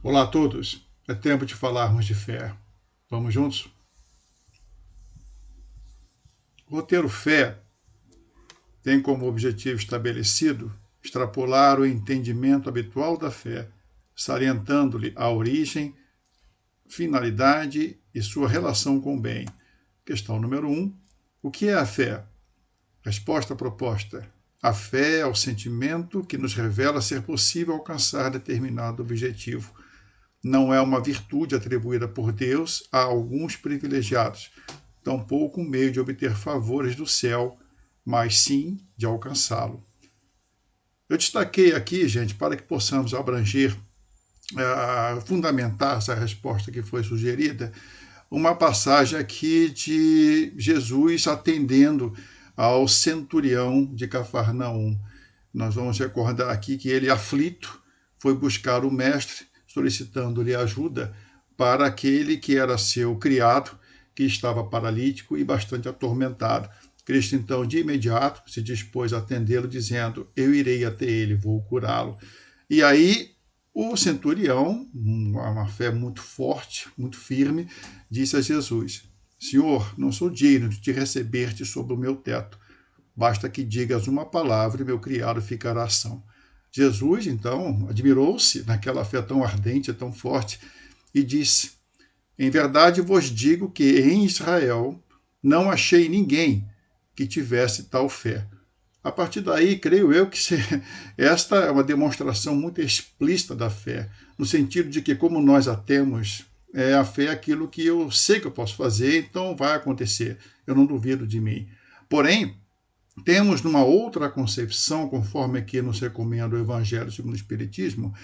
Olá a todos, é tempo de falarmos de fé. Vamos juntos? O roteiro Fé tem como objetivo estabelecido extrapolar o entendimento habitual da fé, salientando-lhe a origem, finalidade e sua relação com o bem. Questão número 1. O que é a fé? Resposta proposta. A fé é o sentimento que nos revela ser possível alcançar determinado objetivo. Não é uma virtude atribuída por Deus a alguns privilegiados, tampouco um meio de obter favores do céu, mas sim de alcançá-lo. Eu destaquei aqui, gente, para que possamos abranger, fundamentar essa resposta que foi sugerida, uma passagem aqui de Jesus atendendo ao centurião de Cafarnaum. Nós vamos recordar aqui que ele, aflito, foi buscar o mestre, solicitando-lhe ajuda para aquele que era seu criado, que estava paralítico e bastante atormentado. Cristo, então, de imediato, se dispôs a atendê-lo, dizendo: Eu irei até ele, vou curá-lo. E aí, o centurião, uma fé muito forte, muito firme, disse a Jesus: Senhor, não sou digno de te receber-te sob o meu teto. Basta que digas uma palavra e meu criado ficará são. Jesus, então, admirou-se naquela fé tão ardente, tão forte, e disse: Em verdade vos digo que em Israel não achei ninguém que tivesse tal fé. A partir daí, creio eu que esta é uma demonstração muito explícita da fé, no sentido de que, como nós a temos, a fé é aquilo que eu sei que eu posso fazer, então vai acontecer, eu não duvido de mim. Porém, temos numa outra concepção, conforme aqui nos recomenda o Evangelho segundo o Espiritismo,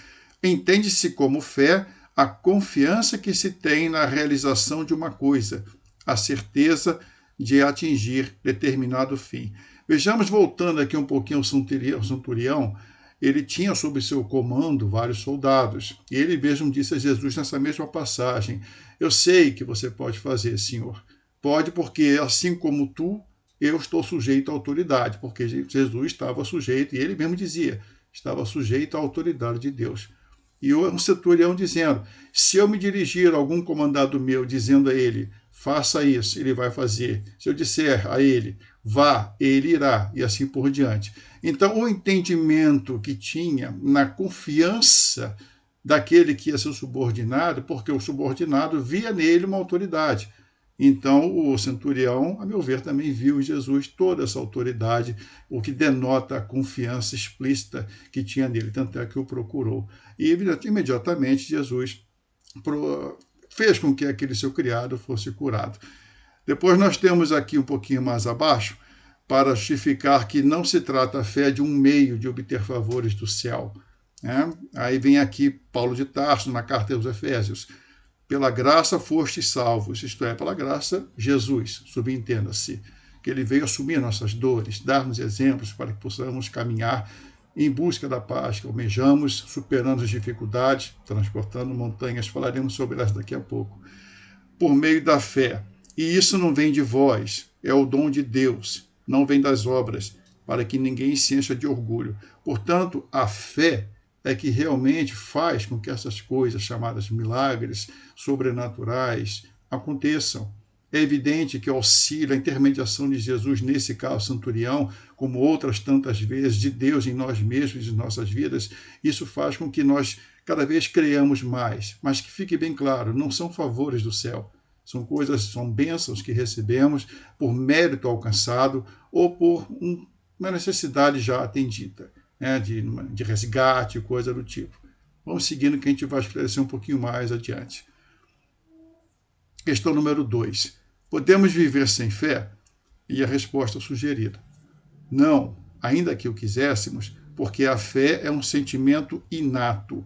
entende-se como fé a confiança que se tem na realização de uma coisa, a certeza de atingir determinado fim. Vejamos, voltando aqui um pouquinho ao centurião, ele tinha sob seu comando vários soldados. E ele mesmo disse a Jesus nessa mesma passagem: Eu sei que você pode fazer, Senhor. Pode, porque assim como tu, eu estou sujeito à autoridade, porque Jesus estava sujeito, e ele mesmo dizia, estava sujeito à autoridade de Deus. E um centurião dizendo: se eu me dirigir a algum comandado meu, dizendo a ele, faça isso, ele vai fazer. Se eu disser a ele, vá, ele irá, e assim por diante. Então, o entendimento que tinha na confiança daquele que ia ser subordinado, porque o subordinado via nele uma autoridade. Então, o centurião, a meu ver, também viu em Jesus toda essa autoridade, o que denota a confiança explícita que tinha nele, tanto é que o procurou. E imediatamente Jesus fez com que aquele seu criado fosse curado. Depois nós temos aqui um pouquinho mais abaixo, para justificar que não se trata a fé de um meio de obter favores do céu. Aí vem aqui Paulo de Tarso, na carta aos Efésios: pela graça fostes salvos, isto é, pela graça, Jesus, subentenda-se, que ele veio assumir nossas dores, dar-nos exemplos para que possamos caminhar em busca da paz que almejamos, superando as dificuldades, transportando montanhas, falaremos sobre elas daqui a pouco, por meio da fé. E isso não vem de vós, é o dom de Deus, não vem das obras, para que ninguém se encha de orgulho. Portanto, a fé é que realmente faz com que essas coisas chamadas milagres sobrenaturais aconteçam. É evidente que o auxílio, a intermediação de Jesus, nesse caso centurião, como outras tantas vezes, de Deus em nós mesmos e em nossas vidas, isso faz com que nós cada vez creiamos mais. Mas que fique bem claro, não são favores do céu. São coisas, são bênçãos que recebemos por mérito alcançado ou por uma necessidade já atendida, de resgate, coisa do tipo. Vamos seguindo que a gente vai esclarecer um pouquinho mais adiante. Questão número 2. Podemos viver sem fé? E a resposta sugerida: não, ainda que o quiséssemos, porque a fé é um sentimento inato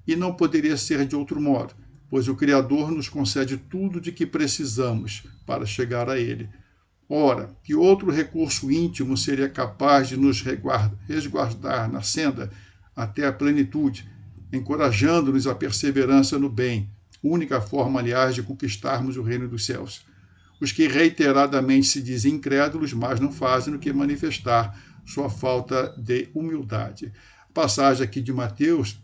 e não poderia ser de outro modo, pois o Criador nos concede tudo de que precisamos para chegar a Ele. Ora, que outro recurso íntimo seria capaz de nos resguardar na senda até a plenitude, encorajando-nos à perseverança no bem, única forma, aliás, de conquistarmos o reino dos céus. Os que reiteradamente se dizem incrédulos, mas não fazem do que manifestar sua falta de humildade. A passagem aqui de Mateus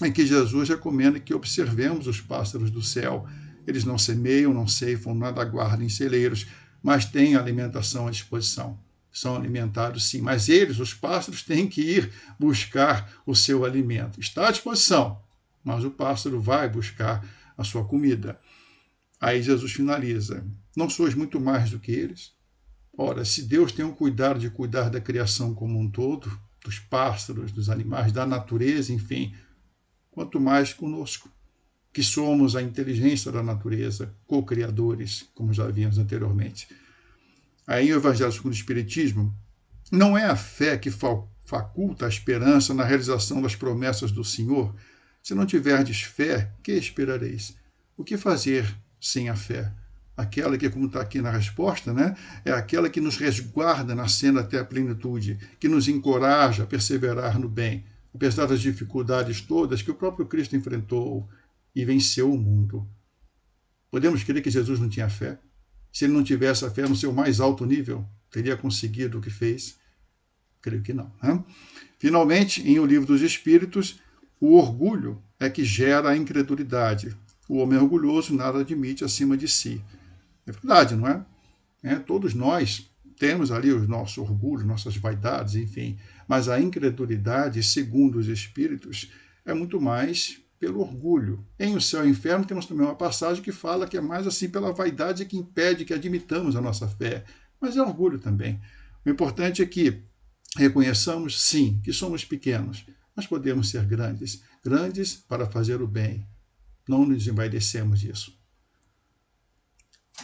em que Jesus recomenda que observemos os pássaros do céu. Eles não semeiam, não ceifam, nada guardam em celeiros, mas têm alimentação à disposição. São alimentados sim, mas eles, os pássaros, têm que ir buscar o seu alimento. Está à disposição, mas o pássaro vai buscar a sua comida. Aí Jesus finaliza: não sois muito mais do que eles? Ora, se Deus tem o cuidado de cuidar da criação como um todo, dos pássaros, dos animais, da natureza, enfim, quanto mais conosco, que somos a inteligência da natureza, co-criadores, como já vimos anteriormente. Aí, o Evangelho segundo o Espiritismo, não é a fé que faculta a esperança na realização das promessas do Senhor. Se não tiverdes fé, que esperareis? O que fazer sem a fé? Aquela que, como está aqui na resposta, né, é aquela que nos resguarda na cena até a plenitude, que nos encoraja a perseverar no bem, apesar das dificuldades todas que o próprio Cristo enfrentou e venceu o mundo. Podemos crer que Jesus não tinha fé? Se ele não tivesse a fé no seu mais alto nível, teria conseguido o que fez? Creio que não. Né? Finalmente, em O Livro dos Espíritos, o orgulho é que gera a incredulidade. O homem orgulhoso nada admite acima de si. É verdade, não é? Todos nós temos ali o nosso orgulho, nossas vaidades, enfim. Mas a incredulidade, segundo os Espíritos, é muito mais pelo orgulho. Em O Céu e o Inferno temos também uma passagem que fala que é mais assim pela vaidade que impede que admitamos a nossa fé. Mas é orgulho também. O importante é que reconheçamos, sim, que somos pequenos, mas podemos ser grandes. Grandes para fazer o bem. Não nos envaidecemos disso.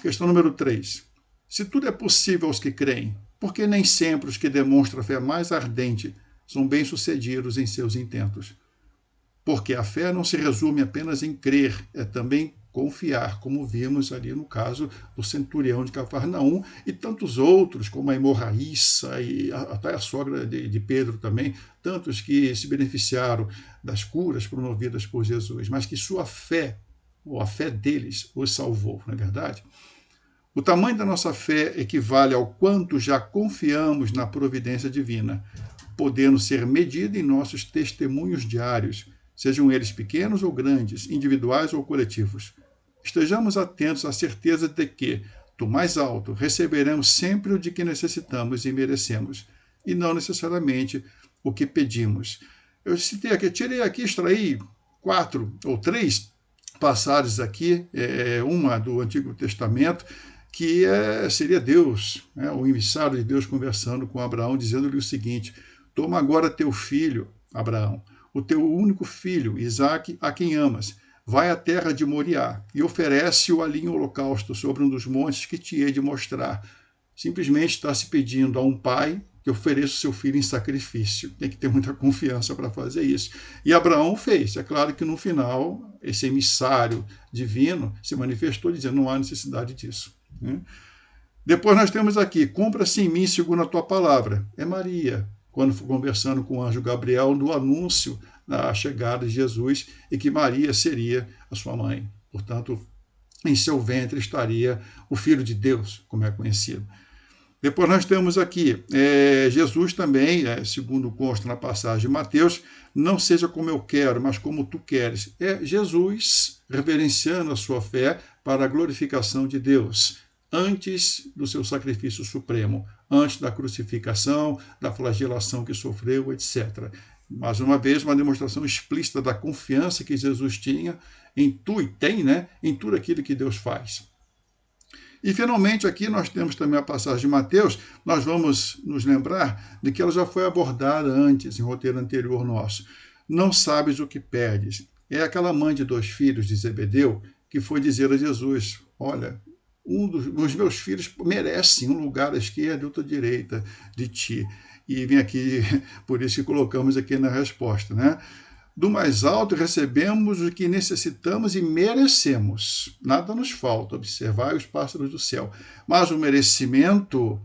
Questão número 3. Se tudo é possível aos que creem, por que nem sempre os que demonstram a fé mais ardente são bem-sucedidos em seus intentos? Porque a fé não se resume apenas em crer, é também confiar, como vimos ali no caso do centurião de Cafarnaum e tantos outros, como a hemorraíça e até a sogra de Pedro também, tantos que se beneficiaram das curas promovidas por Jesus, mas que sua fé, ou a fé deles, os salvou, não é verdade? O tamanho da nossa fé equivale ao quanto já confiamos na providência divina, podendo ser medida em nossos testemunhos diários, sejam eles pequenos ou grandes, individuais ou coletivos. Estejamos atentos à certeza de que, do mais alto, receberemos sempre o de que necessitamos e merecemos, e não necessariamente o que pedimos. Eu citei aqui, extraí 4 ou 3 passagens aqui, uma do Antigo Testamento, que seria Deus, o emissário de Deus conversando com Abraão, dizendo-lhe o seguinte: toma agora teu filho, Abraão, o teu único filho, Isaque, a quem amas, vai à terra de Moriá e oferece-o ali em holocausto sobre um dos montes que te hei de mostrar. Simplesmente está se pedindo a um pai que ofereça o seu filho em sacrifício. Tem que ter muita confiança para fazer isso. E Abraão fez. É claro que no final, esse emissário divino se manifestou dizendo: não há necessidade disso. Depois nós temos aqui: cumpra-se em mim segundo a tua palavra. É Maria, quando foi conversando com o anjo Gabriel no anúncio da chegada de Jesus e que Maria seria a sua mãe. Portanto, em seu ventre estaria o Filho de Deus, como é conhecido. Depois nós temos aqui Jesus também, segundo consta na passagem de Mateus: não seja como eu quero, mas como tu queres. É Jesus reverenciando a sua fé para a glorificação de Deus, antes do seu sacrifício supremo, antes da crucificação, da flagelação que sofreu, etc. Mais uma vez, uma demonstração explícita da confiança que Jesus tinha em em tudo aquilo que Deus faz. E, finalmente, aqui nós temos também a passagem de Mateus. Nós vamos nos lembrar de que ela já foi abordada antes, em roteiro anterior nosso. Não sabes o que pedes. É aquela mãe de 2 filhos de Zebedeu que foi dizer a Jesus: olha, os meus filhos merecem um lugar à esquerda e outro à direita de ti. E vem aqui, por isso que colocamos aqui na resposta, né? Do mais alto recebemos o que necessitamos e merecemos. Nada nos falta, observai os pássaros do céu. Mas o merecimento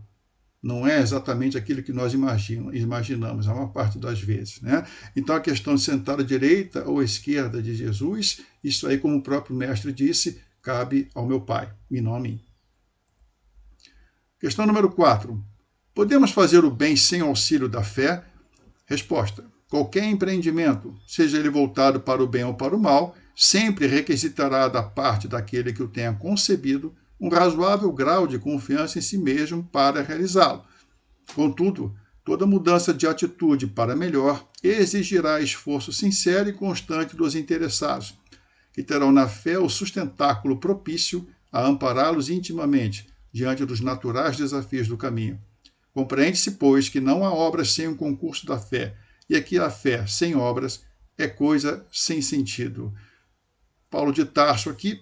não é exatamente aquilo que nós imaginamos, a maior parte das vezes, né? Então a questão de sentar à direita ou à esquerda de Jesus, isso aí, como o próprio mestre disse, cabe ao meu Pai, e não a mim. Questão número 4. Podemos fazer o bem sem auxílio da fé? Resposta: qualquer empreendimento, seja ele voltado para o bem ou para o mal, sempre requisitará da parte daquele que o tenha concebido um razoável grau de confiança em si mesmo para realizá-lo. Contudo, toda mudança de atitude para melhor exigirá esforço sincero e constante dos interessados, que terão na fé o sustentáculo propício a ampará-los intimamente diante dos naturais desafios do caminho. Compreende-se, pois, que não há obras sem o concurso da fé, e que a fé sem obras é coisa sem sentido. Paulo de Tarso aqui,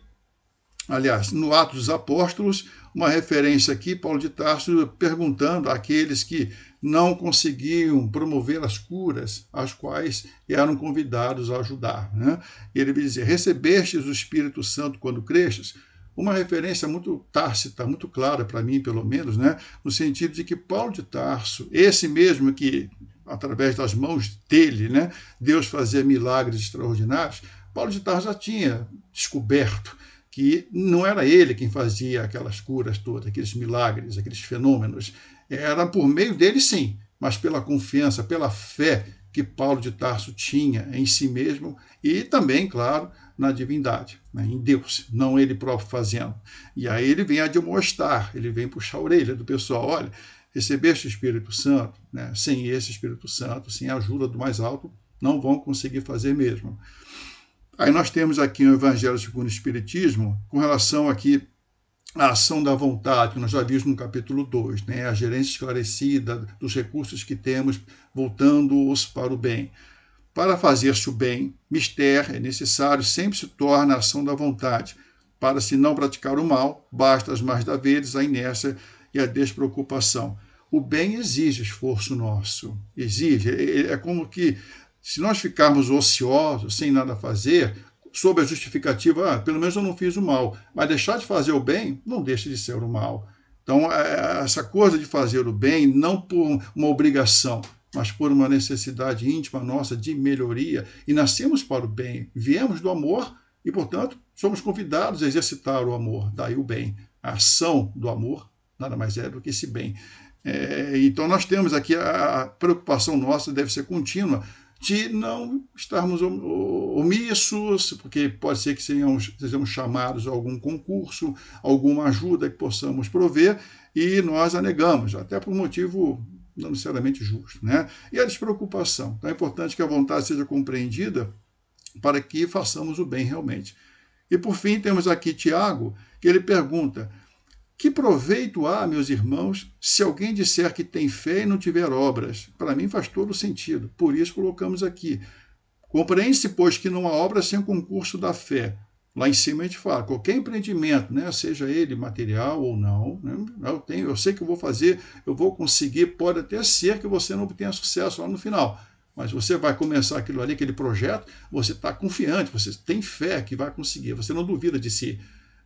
aliás, no Atos dos Apóstolos, uma referência aqui, Paulo de Tarso perguntando àqueles que não conseguiam promover as curas, as quais eram convidados a ajudar. Né? Ele vai dizer, recebestes o Espírito Santo quando crestes? Uma referência muito tácita, muito clara para mim, pelo menos, né? No sentido de que Paulo de Tarso, esse mesmo que, através das mãos dele, né, Deus fazia milagres extraordinários, Paulo de Tarso já tinha descoberto que não era ele quem fazia aquelas curas todas, aqueles milagres, aqueles fenômenos. Era por meio dele, sim, mas pela confiança, pela fé que Paulo de Tarso tinha em si mesmo e também, claro, na divindade, né, em Deus, não ele próprio fazendo. E aí ele vem admoestar, ele vem puxar a orelha do pessoal, olha, recebeste o Espírito Santo, né, sem esse Espírito Santo, sem a ajuda do mais alto, não vão conseguir fazer mesmo. Aí nós temos aqui o Evangelho segundo o Espiritismo, com relação aqui à ação da vontade, que nós já vimos no capítulo 2, né? A gerência esclarecida dos recursos que temos, voltando-os para o bem. Para fazer-se o bem, mister, é necessário, sempre se torna a ação da vontade. Para se não praticar o mal, basta as mais deveres, a inércia e a despreocupação. O bem exige esforço nosso, exige, é como que se nós ficarmos ociosos, sem nada fazer, sob a justificativa, pelo menos eu não fiz o mal, mas deixar de fazer o bem não deixa de ser o mal. Então, essa coisa de fazer o bem, não por uma obrigação, mas por uma necessidade íntima nossa de melhoria, e nascemos para o bem, viemos do amor e, portanto, somos convidados a exercitar o amor, daí o bem. A ação do amor nada mais é do que esse bem. Então, nós temos aqui a preocupação nossa deve ser contínua, de não estarmos omissos, porque pode ser que sejamos chamados a algum concurso, alguma ajuda que possamos prover, e nós a negamos, até por um motivo não necessariamente justo. Né? E a despreocupação. Então é importante que a vontade seja compreendida para que façamos o bem realmente. E por fim temos aqui Tiago, que ele pergunta, que proveito há, meus irmãos, se alguém disser que tem fé e não tiver obras? Para mim faz todo sentido, por isso colocamos aqui. Compreende-se, pois, que não há obra sem o concurso da fé. Lá em cima a gente fala, qualquer empreendimento, né, seja ele material ou não, né, eu sei que eu vou fazer, eu vou conseguir, pode até ser que você não obtenha sucesso lá no final, mas você vai começar aquilo ali, aquele projeto, você está confiante, você tem fé que vai conseguir, você não duvida de si.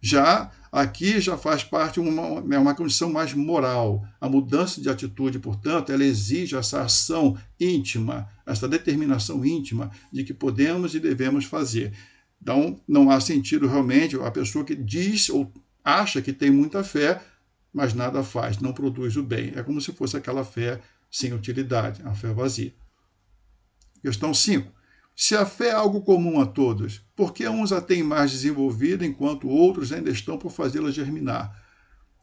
Já aqui já faz parte uma condição mais moral. A mudança de atitude, portanto, ela exige essa ação íntima, essa determinação íntima de que podemos e devemos fazer. Então, não há sentido realmente a pessoa que diz ou acha que tem muita fé, mas nada faz, não produz o bem. É como se fosse aquela fé sem utilidade, a fé vazia. Questão 5. Se a fé é algo comum a todos, por que uns a têm mais desenvolvida enquanto outros ainda estão por fazê-la germinar?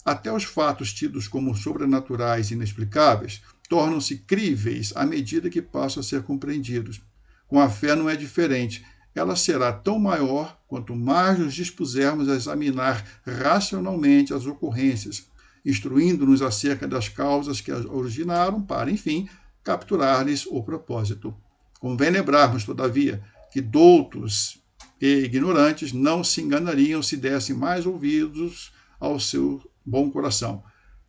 Até os fatos tidos como sobrenaturais e inexplicáveis tornam-se críveis à medida que passam a ser compreendidos. Com a fé não é diferente. Ela será tão maior quanto mais nos dispusermos a examinar racionalmente as ocorrências, instruindo-nos acerca das causas que as originaram para, enfim, capturar-lhes o propósito. Convém lembrarmos, todavia, que doutos e ignorantes não se enganariam se dessem mais ouvidos ao seu bom coração.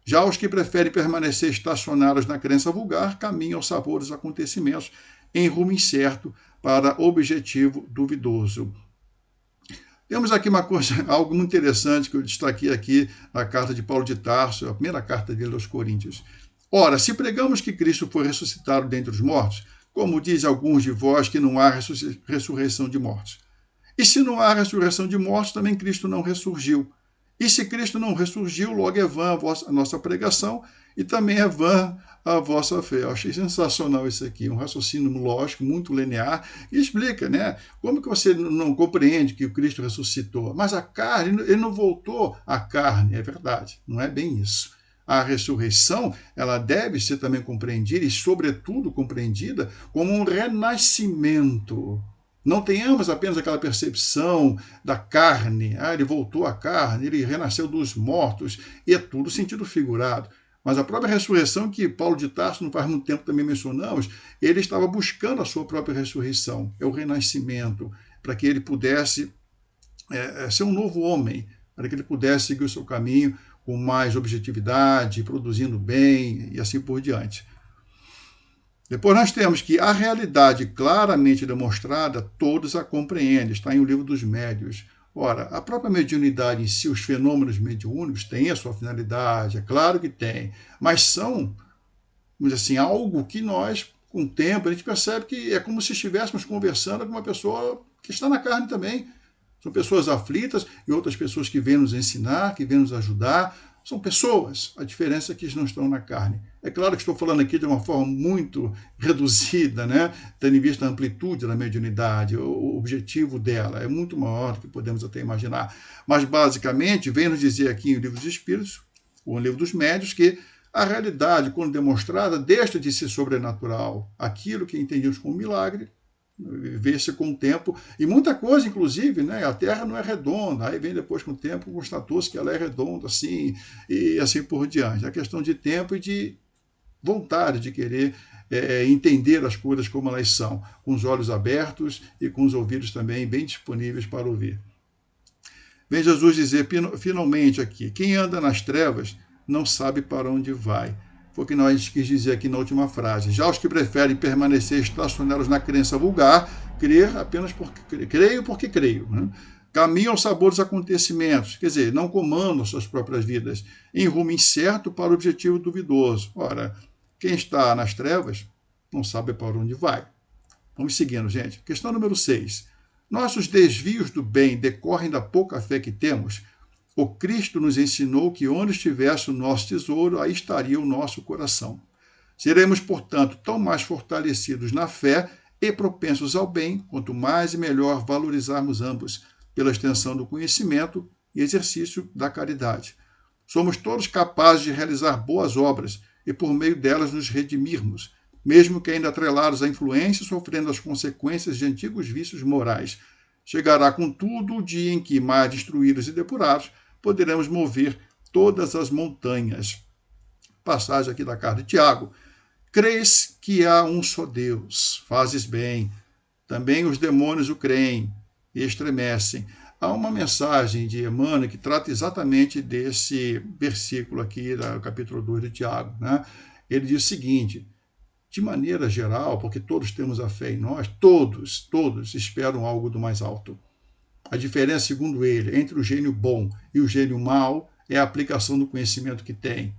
Já os que preferem permanecer estacionados na crença vulgar caminham ao sabor dos acontecimentos em rumo incerto para objetivo duvidoso. Temos aqui uma coisa, algo muito interessante que eu destaquei aqui na carta de Paulo de Tarso, a primeira carta dele aos Coríntios. Ora, se pregamos que Cristo foi ressuscitado dentre os mortos, como dizem alguns de vós que não há ressurreição de mortos. E se não há ressurreição de mortos, também Cristo não ressurgiu. E se Cristo não ressurgiu, logo é vã a nossa pregação e também é vã a vossa fé. Eu achei sensacional isso aqui, um raciocínio lógico, muito linear, e explica, né? Como que você não compreende que o Cristo ressuscitou? Mas a carne, ele não voltou à carne, é verdade, não é bem isso. A ressurreição, ela deve ser também compreendida e, sobretudo, compreendida como um renascimento. Não tenhamos apenas aquela percepção da carne, ele voltou à carne, ele renasceu dos mortos, e é tudo sentido figurado. Mas a própria ressurreição, que Paulo de Tarso, não faz muito tempo também mencionamos, ele estava buscando a sua própria ressurreição, é o renascimento, para que ele pudesse ser um novo homem, para que ele pudesse seguir o seu caminho com mais objetividade, produzindo bem e assim por diante. Depois nós temos que a realidade claramente demonstrada, todos a compreendem, está em O Livro dos Médiuns. Ora, a própria mediunidade em si, os fenômenos mediúnicos têm a sua finalidade, é claro que tem, mas são, vamos dizer assim, algo que nós, com o tempo, a gente percebe que é como se estivéssemos conversando com uma pessoa que está na carne também. São pessoas aflitas e outras pessoas que vêm nos ensinar, que vêm nos ajudar. São pessoas, a diferença é que eles não estão na carne. É claro que estou falando aqui de uma forma muito reduzida, né? Tendo em vista a amplitude da mediunidade, o objetivo dela é muito maior do que podemos até imaginar. Mas, basicamente, vem nos dizer aqui no Livro dos Espíritos, ou no Livro dos Médiuns, que a realidade, quando demonstrada, deixa de ser sobrenatural. Aquilo que entendemos como milagre, vê-se com o tempo, e muita coisa, inclusive, né? A Terra não é redonda, aí vem depois com o tempo, constatou-se que ela é redonda, assim, e assim por diante. É questão de tempo e de vontade de querer entender as coisas como elas são, com os olhos abertos e com os ouvidos também bem disponíveis para ouvir. Vem Jesus dizer, finalmente aqui, quem anda nas trevas não sabe para onde vai. Foi o que nós quis dizer aqui na última frase. Já os que preferem permanecer estacionados na crença vulgar, crer apenas porque creio porque creio, né? Caminham ao sabor dos acontecimentos, quer dizer, não comandam suas próprias vidas, em rumo incerto para o objetivo duvidoso. Ora, quem está nas trevas não sabe para onde vai. Vamos seguindo, gente. Questão número 6. Nossos desvios do bem decorrem da pouca fé que temos? O Cristo nos ensinou que onde estivesse o nosso tesouro, aí estaria o nosso coração. Seremos, portanto, tão mais fortalecidos na fé e propensos ao bem, quanto mais e melhor valorizarmos ambos, pela extensão do conhecimento e exercício da caridade. Somos todos capazes de realizar boas obras e, por meio delas, nos redimirmos, mesmo que ainda atrelados à influência, sofrendo as consequências de antigos vícios morais. Chegará, contudo, o dia em que, mais destruídos e depurados, poderemos mover todas as montanhas. Passagem aqui da carta de Tiago. Crês que há um só Deus, fazes bem. Também os demônios o creem e estremecem. Há uma mensagem de Emmanuel que trata exatamente desse versículo aqui, do capítulo 2 de Tiago, né? Ele diz o seguinte, de maneira geral, porque todos temos a fé em nós, todos esperam algo do mais alto. A diferença, segundo ele, entre o gênio bom e o gênio mau é a aplicação do conhecimento que tem,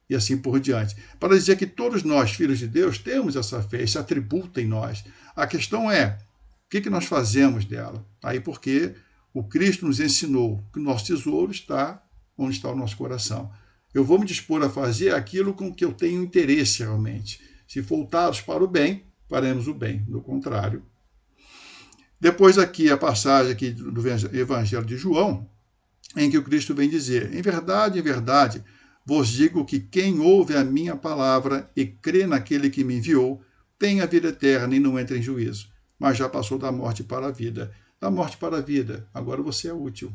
e assim por diante. Para dizer que todos nós, filhos de Deus, temos essa fé, esse atributo em nós. A questão é, o que nós fazemos dela? Aí porque o Cristo nos ensinou que o nosso tesouro está onde está o nosso coração. Eu vou me dispor a fazer aquilo com que eu tenho interesse realmente. Se voltados para o bem, faremos o bem. Do contrário. Depois aqui a passagem aqui do Evangelho de João, em que o Cristo vem dizer, em verdade, vos digo que quem ouve a minha palavra e crê naquele que me enviou, tem a vida eterna e não entra em juízo, mas já passou da morte para a vida. Da morte para a vida, agora você é útil.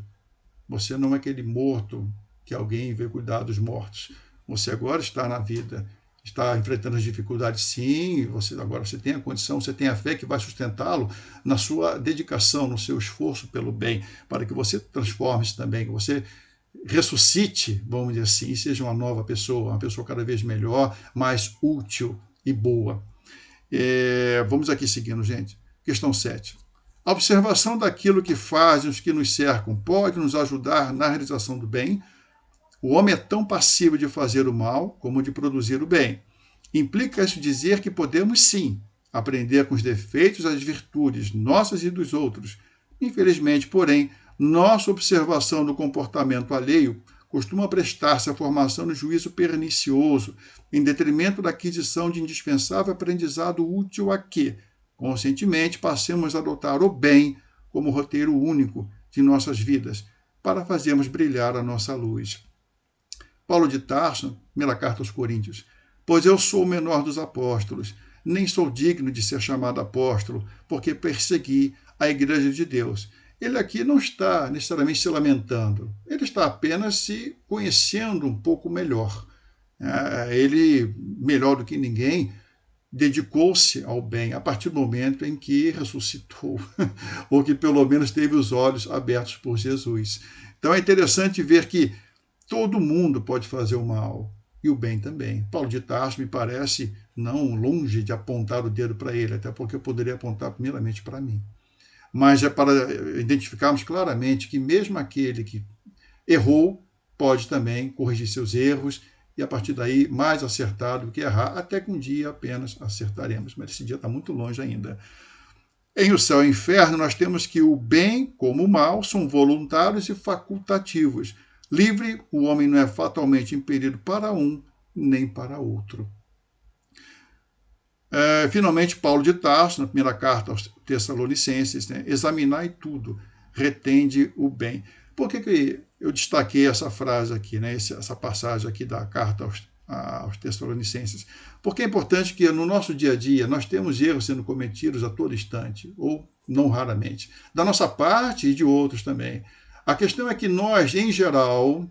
Você não é aquele morto que alguém veio cuidar dos mortos. Você agora está na vida. Está enfrentando as dificuldades, sim, agora você tem a condição, você tem a fé que vai sustentá-lo na sua dedicação, no seu esforço pelo bem, para que você transforme-se também, que você ressuscite, vamos dizer assim, e seja uma nova pessoa, uma pessoa cada vez melhor, mais útil e boa. Vamos aqui seguindo, gente. Questão 7. A observação daquilo que fazem os que nos cercam pode nos ajudar na realização do bem? O homem é tão passivo de fazer o mal como de produzir o bem. Implica isso dizer que podemos, sim, aprender com os defeitos e as virtudes nossas e dos outros. Infelizmente, porém, Nossa observação do comportamento alheio costuma prestar-se à formação de juízo pernicioso, em detrimento da aquisição de indispensável aprendizado útil a que, conscientemente, passemos a adotar o bem como roteiro único de nossas vidas, para fazermos brilhar a nossa luz. Paulo de Tarso, primeira carta aos Coríntios: pois eu sou o menor dos apóstolos, nem sou digno de ser chamado apóstolo, porque persegui a igreja de Deus. Ele aqui não está necessariamente se lamentando, ele está apenas se conhecendo um pouco melhor. Ele, melhor do que ninguém, dedicou-se ao bem a partir do momento em que ressuscitou, ou que pelo menos teve os olhos abertos por Jesus. Então é interessante ver que todo mundo pode fazer o mal, e o bem também. Paulo de Tarso me parece não longe de apontar o dedo para ele, até porque eu poderia apontar primeiramente para mim. Mas é para identificarmos claramente que mesmo aquele que errou pode também corrigir seus erros e a partir daí mais acertar do que errar, até que um dia apenas acertaremos. Mas esse dia está muito longe ainda. Em O Céu e o Inferno, nós temos que o bem como o mal são voluntários e facultativos. Livre, o homem não é fatalmente impelido para um nem para outro. Finalmente, Paulo de Tarso, na primeira carta aos Tessalonicenses, examinai tudo, retende o bem. Por que eu destaquei essa frase aqui, essa passagem aqui da carta aos Tessalonicenses? Porque é importante que no nosso dia a dia nós temos erros sendo cometidos a todo instante, ou não raramente, da nossa parte e de outros também. A questão é que nós, em geral,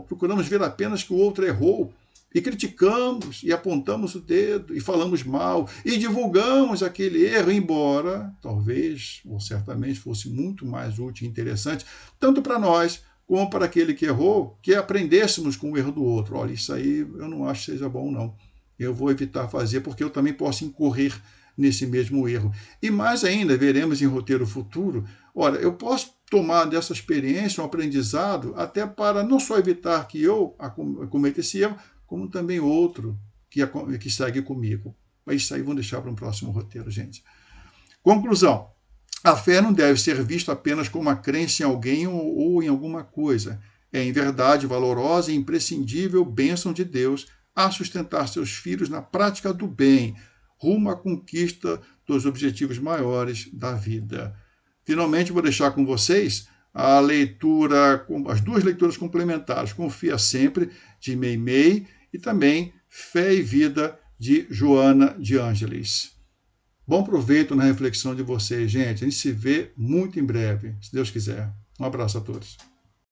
procuramos ver apenas que o outro errou, e criticamos, e apontamos o dedo, e falamos mal, e divulgamos aquele erro, embora, talvez, ou certamente, fosse muito mais útil e interessante, tanto para nós, como para aquele que errou, que aprendêssemos com o erro do outro. Olha, isso aí eu não acho que seja bom, não. Eu vou evitar fazer, porque eu também posso incorrer nesse mesmo erro. E mais ainda, veremos em roteiro futuro, olha, eu posso tomar dessa experiência um aprendizado, até para não só evitar que eu cometa esse erro, como também outro que segue comigo. Mas isso aí vamos deixar para um próximo roteiro, gente. Conclusão. A fé não deve ser vista apenas como uma crença em alguém ou em alguma coisa. É, em verdade, valorosa e imprescindível bênção de Deus a sustentar seus filhos na prática do bem, rumo à conquista dos objetivos maiores da vida. Finalmente, vou deixar com vocês a leitura, as duas leituras complementares, Confia Sempre, de Meimei, e também Fé e Vida, de Joana de Ângeles. Bom proveito na reflexão de vocês, gente. A gente se vê muito em breve, se Deus quiser. Um abraço a todos.